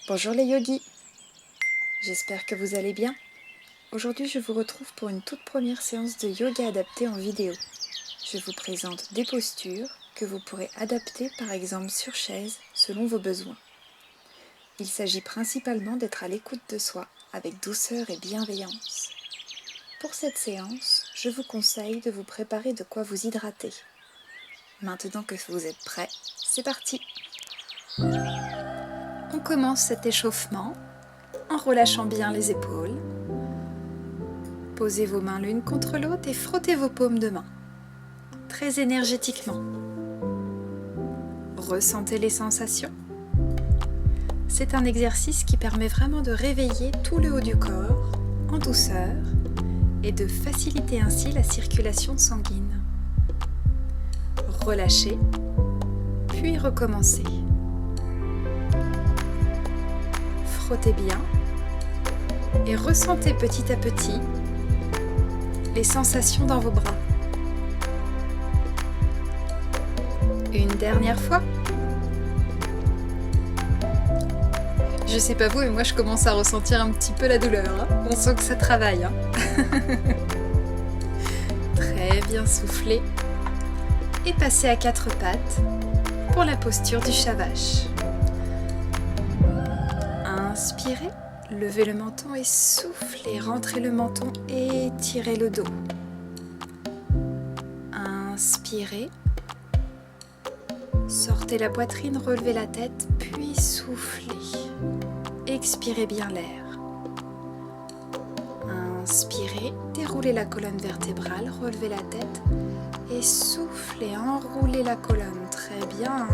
Bonjour les yogis, j'espère que vous allez bien. Aujourd'hui je vous retrouve pour une toute première séance de yoga adaptée en vidéo. Je vous présente des postures que vous pourrez adapter par exemple sur chaise selon vos besoins. Il s'agit principalement d'être à l'écoute de soi avec douceur et bienveillance. Pour cette séance, je vous conseille de vous préparer de quoi vous hydrater. Maintenant que vous êtes prêts, c'est parti! On commence cet échauffement en relâchant bien les épaules. Posez vos mains l'une contre l'autre et frottez vos paumes de main, très énergétiquement. Ressentez les sensations. C'est un exercice qui permet vraiment de réveiller tout le haut du corps en douceur et de faciliter ainsi la circulation sanguine. Relâchez, puis recommencez. Frottez bien et ressentez petit à petit les sensations dans vos bras. Une dernière fois. Je sais pas vous, mais moi je commence à ressentir un petit peu la douleur. On sent que ça travaille. Très bien soufflé. Et passez à quatre pattes pour la posture du Shavash. Inspirez, levez le menton et soufflez, rentrez le menton et étirez le dos. Inspirez, sortez la poitrine, relevez la tête, puis soufflez. Expirez bien l'air. Inspirez, déroulez la colonne vertébrale, relevez la tête et soufflez, enroulez la colonne. Très bien.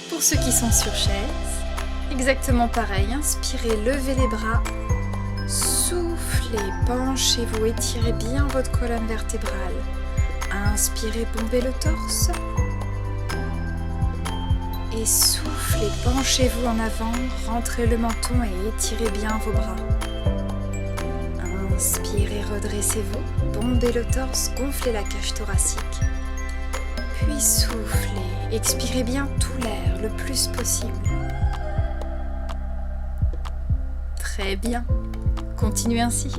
Pour ceux qui sont sur chaise, exactement pareil. Inspirez, levez les bras, soufflez, penchez-vous, étirez bien votre colonne vertébrale. Inspirez, bombez le torse. Et soufflez, penchez-vous en avant, rentrez le menton et étirez bien vos bras. Inspirez, redressez-vous, bombez le torse, gonflez la cage thoracique. Puis soufflez, expirez bien tout l'air le plus possible. Très bien, continuez ainsi.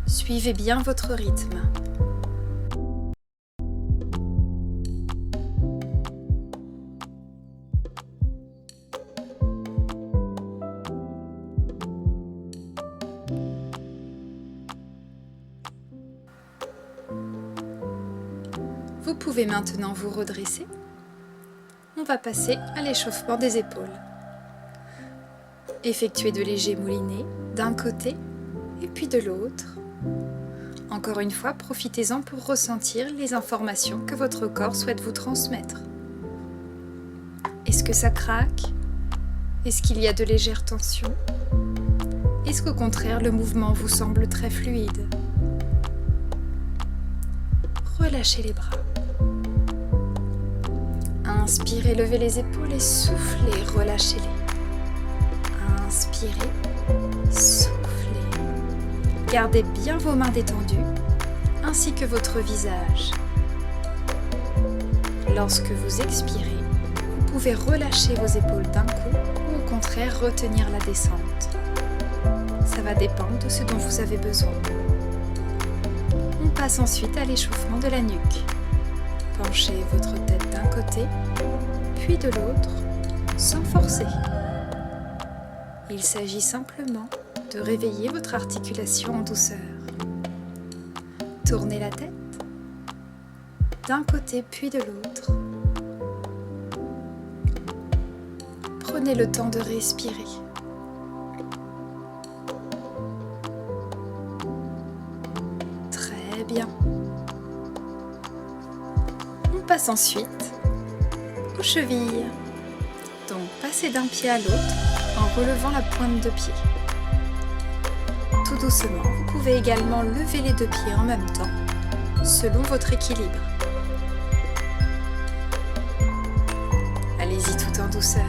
Suivez bien votre rythme. Vous pouvez maintenant vous redresser. On va passer à l'échauffement des épaules. Effectuez de légers moulinets d'un côté et puis de l'autre. Encore une fois, profitez-en pour ressentir les informations que votre corps souhaite vous transmettre. Est-ce que ça craque? Est-ce qu'il y a de légères tensions? Est-ce qu'au contraire, le mouvement vous semble très fluide? Relâchez les bras. Inspirez, levez les épaules et soufflez, relâchez-les. Inspirez, soufflez. Gardez bien vos mains détendues, ainsi que votre visage. Lorsque vous expirez, vous pouvez relâcher vos épaules d'un coup ou au contraire retenir la descente. Ça va dépendre de ce dont vous avez besoin. On passe ensuite à l'échauffement de la nuque. Penchez votre tête d'un côté, puis de l'autre, sans forcer. Il s'agit simplement de réveiller votre articulation en douceur. Tournez la tête, d'un côté puis de l'autre. Prenez le temps de respirer. Très bien. On passe ensuite aux chevilles. Donc passez d'un pied à l'autre en relevant la pointe de pied. Tout doucement, vous pouvez également lever les deux pieds en même temps, selon votre équilibre. Allez-y tout en douceur.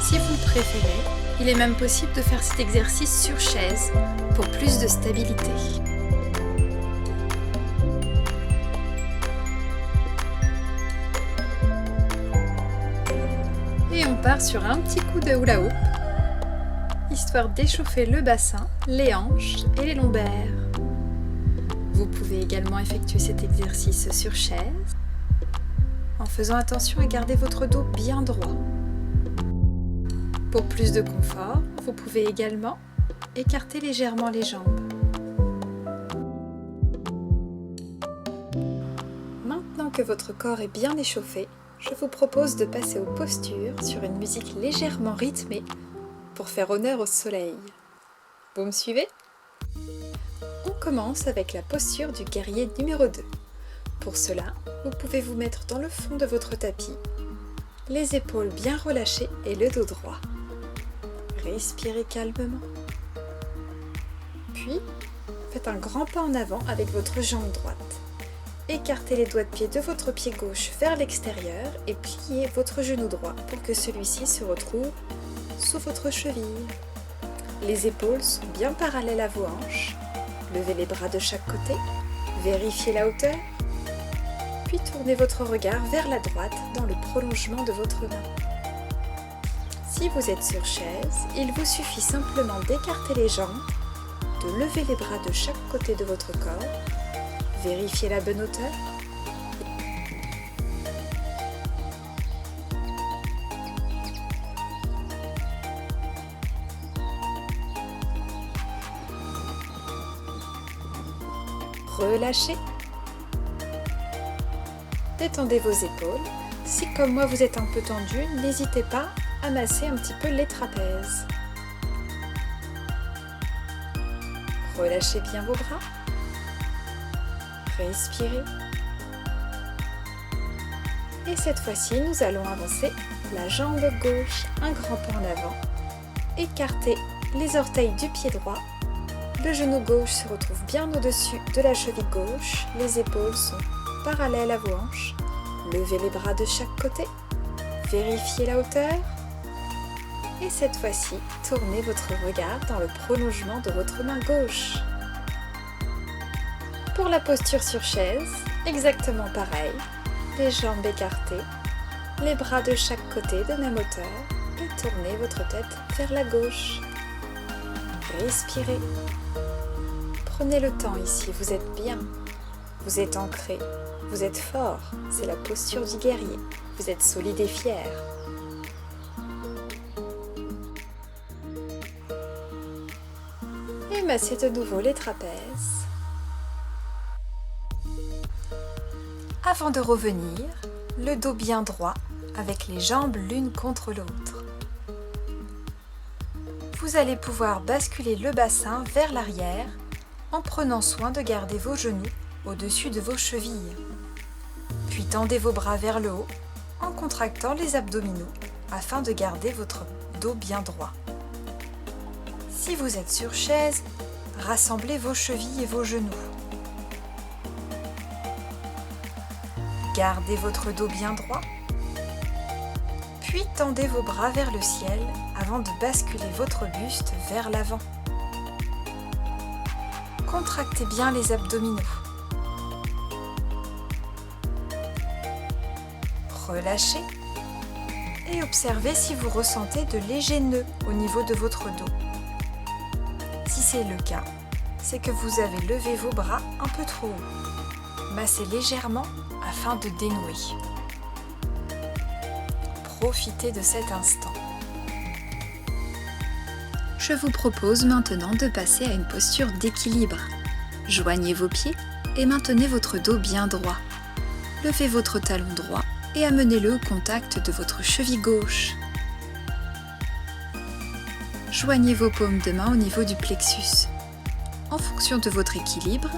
Si vous le préférez, il est même possible de faire cet exercice sur chaise pour plus de stabilité. Et on part sur un petit coup de hula hoop, histoire d'échauffer le bassin, les hanches et les lombaires. Vous pouvez également effectuer cet exercice sur chaise, en faisant attention à garder votre dos bien droit. Pour plus de confort, vous pouvez également écarter légèrement les jambes. Maintenant que votre corps est bien échauffé, je vous propose de passer aux postures sur une musique légèrement rythmée pour faire honneur au soleil. Vous me suivez ? On commence avec la posture du guerrier numéro 2. Pour cela, vous pouvez vous mettre dans le fond de votre tapis, les épaules bien relâchées et le dos droit. Respirez calmement. Puis, faites un grand pas en avant avec votre jambe droite. Écartez les doigts de pied de votre pied gauche vers l'extérieur et pliez votre genou droit pour que celui-ci se retrouve sous votre cheville. Les épaules sont bien parallèles à vos hanches. Levez les bras de chaque côté. Vérifiez la hauteur. Puis tournez votre regard vers la droite dans le prolongement de votre main. Si vous êtes sur chaise, il vous suffit simplement d'écarter les jambes, de lever les bras de chaque côté de votre corps, vérifiez la bonne hauteur. Relâchez. Détendez vos épaules. Si comme moi vous êtes un peu tendu, n'hésitez pas à masser un petit peu les trapèzes. Relâchez bien vos bras. Respirez. Et cette fois-ci, nous allons avancer la jambe gauche, un grand pas en avant. Écartez les orteils du pied droit. Le genou gauche se retrouve bien au-dessus de la cheville gauche. Les épaules sont parallèles à vos hanches. Levez les bras de chaque côté. Vérifiez la hauteur. Et cette fois-ci, tournez votre regard dans le prolongement de votre main gauche. Pour la posture sur chaise, exactement pareil. Les jambes écartées, les bras de chaque côté de même hauteur et tournez votre tête vers la gauche. Respirez. Prenez le temps ici, vous êtes bien. Vous êtes ancré, vous êtes fort, c'est la posture du guerrier. Vous êtes solide et fier. Et massez de nouveau les trapèzes. Avant de revenir, le dos bien droit avec les jambes l'une contre l'autre. Vous allez pouvoir basculer le bassin vers l'arrière en prenant soin de garder vos genoux au-dessus de vos chevilles. Puis tendez vos bras vers le haut en contractant les abdominaux afin de garder votre dos bien droit. Si vous êtes sur chaise, rassemblez vos chevilles et vos genoux. Gardez votre dos bien droit. Puis tendez vos bras vers le ciel avant de basculer votre buste vers l'avant. Contractez bien les abdominaux. Relâchez et observez si vous ressentez de légers nœuds au niveau de votre dos. Si c'est le cas, c'est que vous avez levé vos bras un peu trop haut. Massez légèrement afin de dénouer. Profitez de cet instant. Je vous propose maintenant de passer à une posture d'équilibre. Joignez vos pieds et maintenez votre dos bien droit. Levez votre talon droit et amenez-le au contact de votre cheville gauche. Joignez vos paumes de main au niveau du plexus. En fonction de votre équilibre,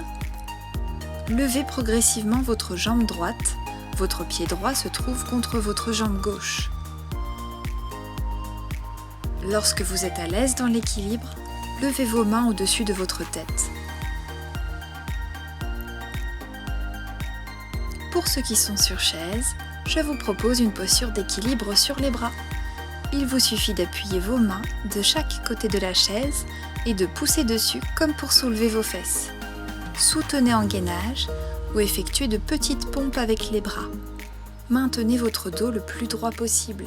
levez progressivement votre jambe droite. Votre pied droit se trouve contre votre jambe gauche. Lorsque vous êtes à l'aise dans l'équilibre, levez vos mains au-dessus de votre tête. Pour ceux qui sont sur chaise, je vous propose une posture d'équilibre sur les bras. Il vous suffit d'appuyer vos mains de chaque côté de la chaise et de pousser dessus comme pour soulever vos fesses. Soutenez en gainage ou effectuez de petites pompes avec les bras. Maintenez votre dos le plus droit possible.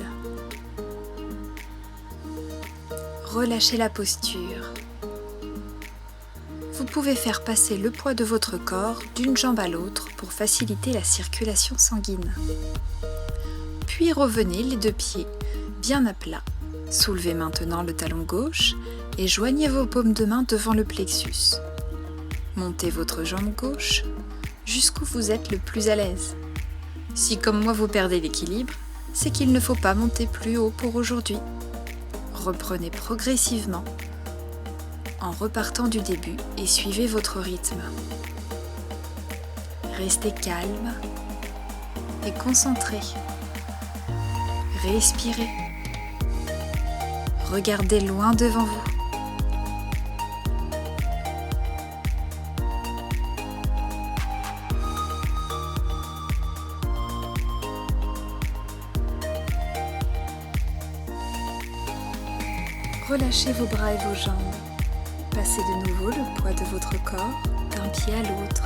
relâchez la posture. Vous pouvez faire passer le poids de votre corps d'une jambe à l'autre pour faciliter la circulation sanguine. Puis revenez les deux pieds bien à plat. Soulevez maintenant le talon gauche et joignez vos paumes de main devant le plexus. Montez votre jambe gauche jusqu'où vous êtes le plus à l'aise. Si comme moi vous perdez l'équilibre, c'est qu'il ne faut pas monter plus haut pour aujourd'hui. Reprenez progressivement en repartant du début et suivez votre rythme. Restez calme et concentré. Respirez. Regardez loin devant vous. Relâchez vos bras et vos jambes. Passez de nouveau le poids de votre corps d'un pied à l'autre.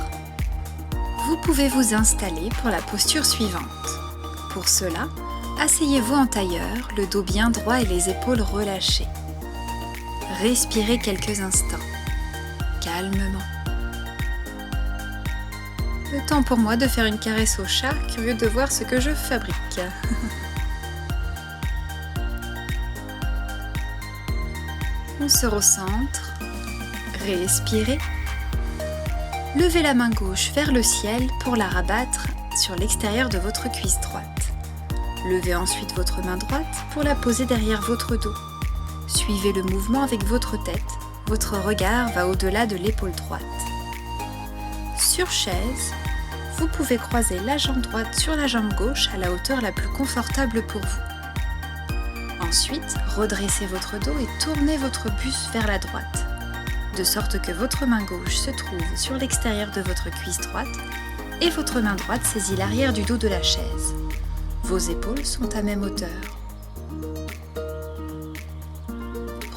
Vous pouvez vous installer pour la posture suivante. Pour cela, asseyez-vous en tailleur, le dos bien droit et les épaules relâchées. Respirez quelques instants, calmement. Le temps pour moi de faire une caresse au chat, curieux de voir ce que je fabrique. On se recentre, respirez. Levez la main gauche vers le ciel pour la rabattre sur l'extérieur de votre cuisse droite. Levez ensuite votre main droite pour la poser derrière votre dos. Suivez le mouvement avec votre tête. Votre regard va au-delà de l'épaule droite. Sur chaise, vous pouvez croiser la jambe droite sur la jambe gauche à la hauteur la plus confortable pour vous. Ensuite, redressez votre dos et tournez votre buste vers la droite, de sorte que votre main gauche se trouve sur l'extérieur de votre cuisse droite et votre main droite saisit l'arrière du dos de la chaise. Vos épaules sont à même hauteur.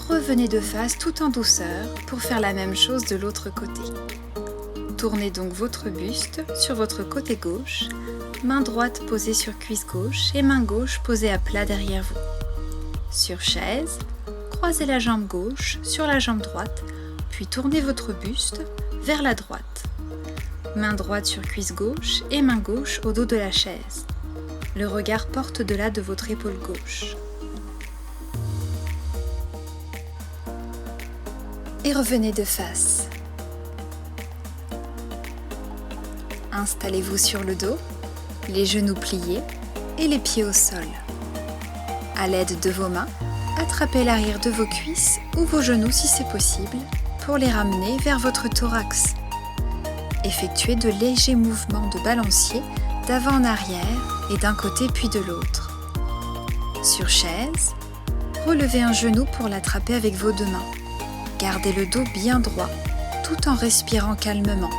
Revenez de face tout en douceur pour faire la même chose de l'autre côté. Tournez donc votre buste sur votre côté gauche, main droite posée sur cuisse gauche et main gauche posée à plat derrière vous. Sur chaise, croisez la jambe gauche sur la jambe droite, puis tournez votre buste vers la droite. Main droite sur cuisse gauche et main gauche au dos de la chaise. Le regard porte au-delà de votre épaule gauche. Et revenez de face. Installez-vous sur le dos, les genoux pliés et les pieds au sol. À l'aide de vos mains, attrapez l'arrière de vos cuisses ou vos genoux si c'est possible pour les ramener vers votre thorax. Effectuez de légers mouvements de balancier d'avant en arrière et d'un côté puis de l'autre. Sur chaise, relevez un genou pour l'attraper avec vos deux mains. Gardez le dos bien droit tout en respirant calmement.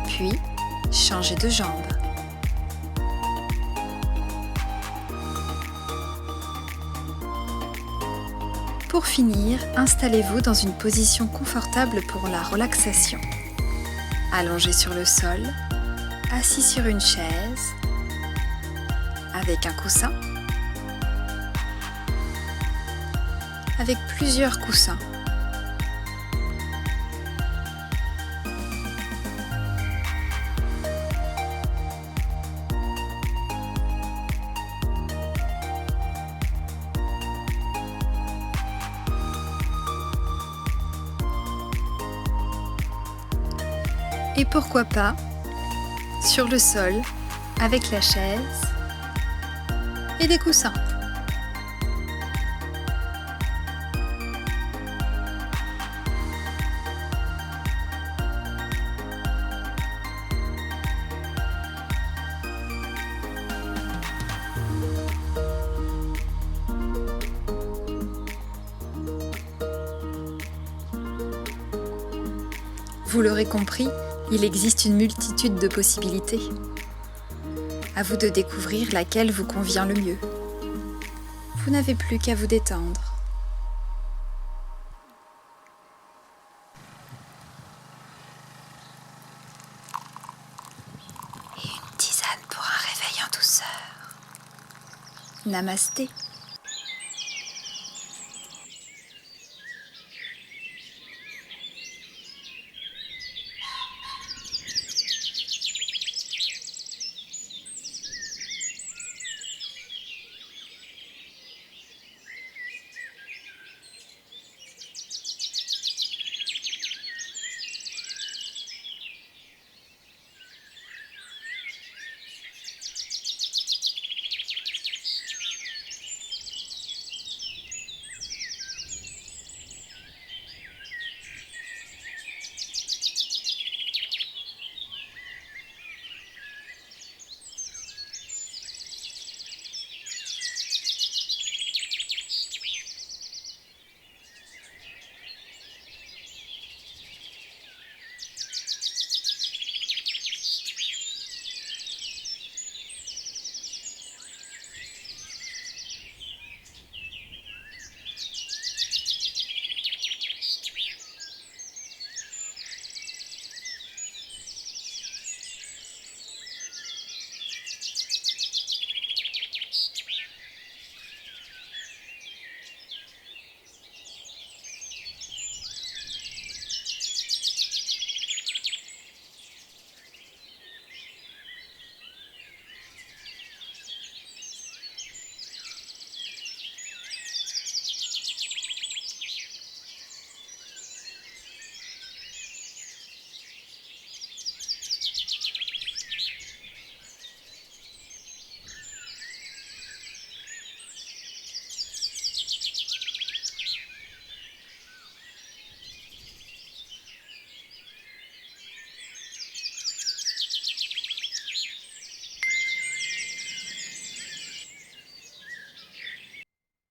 Puis, changez de jambe. Pour finir, installez-vous dans une position confortable pour la relaxation. Allongé sur le sol, assis sur une chaise, avec un coussin, avec plusieurs coussins. Et pourquoi pas sur le sol avec la chaise et des coussins. Vous l'aurez compris, il existe une multitude de possibilités. À vous de découvrir laquelle vous convient le mieux. Vous n'avez plus qu'à vous détendre. Et une tisane pour un réveil en douceur. Namasté.